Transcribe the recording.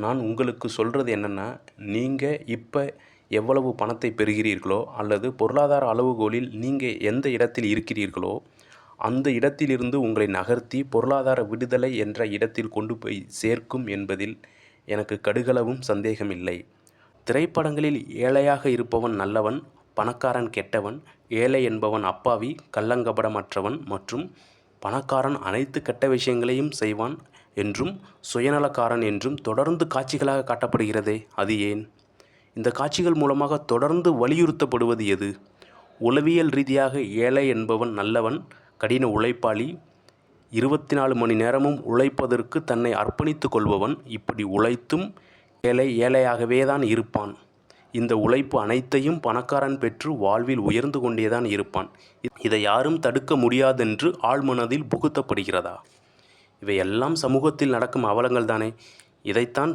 நான் உங்களுக்கு சொல்கிறது என்னென்னா, நீங்கள் இப்போ எவ்வளவு பணத்தை பெறுகிறீர்களோ அல்லது பொருளாதார அளவுகோலில் நீங்கள் எந்த இடத்தில் இருக்கிறீர்களோ அந்த இடத்திலிருந்து உங்களை நகர்த்தி பொருளாதார விடுதலை என்ற இடத்தில் கொண்டு போய் சேர்க்கும் என்பதில் எனக்கு கடுகளவும் சந்தேகமில்லை. திரைப்படங்களில் ஏழையாக இருப்பவன் நல்லவன், பணக்காரன் கெட்டவன், ஏழை என்பவன் அப்பாவி, கள்ளங்கபடமற்றவன் மற்றும் பணக்காரன் அனைத்து கெட்ட விஷயங்களையும் செய்வான் என்றும் சுயநலக்காரன் என்றும் தொடர்ந்து காட்சிகளாக காட்டப்படுகிறதே, அது ஏன்? இந்த காட்சிகள் மூலமாக தொடர்ந்து வலியுறுத்தப்படுவது எது? உளவியல் ரீதியாக ஏழை என்பவன் நல்லவன், கடின உழைப்பாளி, 24 மணி நேரமும் உழைப்பதற்கு தன்னை அர்ப்பணித்து கொள்பவன். இப்படி உழைத்தும் ஏழையாகவே தான் இருப்பான். இந்த உழைப்பு அனைத்தையும் பணக்காரன் பெற்று வாழ்வில் உயர்ந்து கொண்டேதான் இருப்பான். இதை யாரும் தடுக்க முடியாதென்று ஆழ்மனதில் புகுத்தப்படுகிறதா? இவையெல்லாம் சமூகத்தில் நடக்கும் அவலங்கள் தானே. இதைத்தான்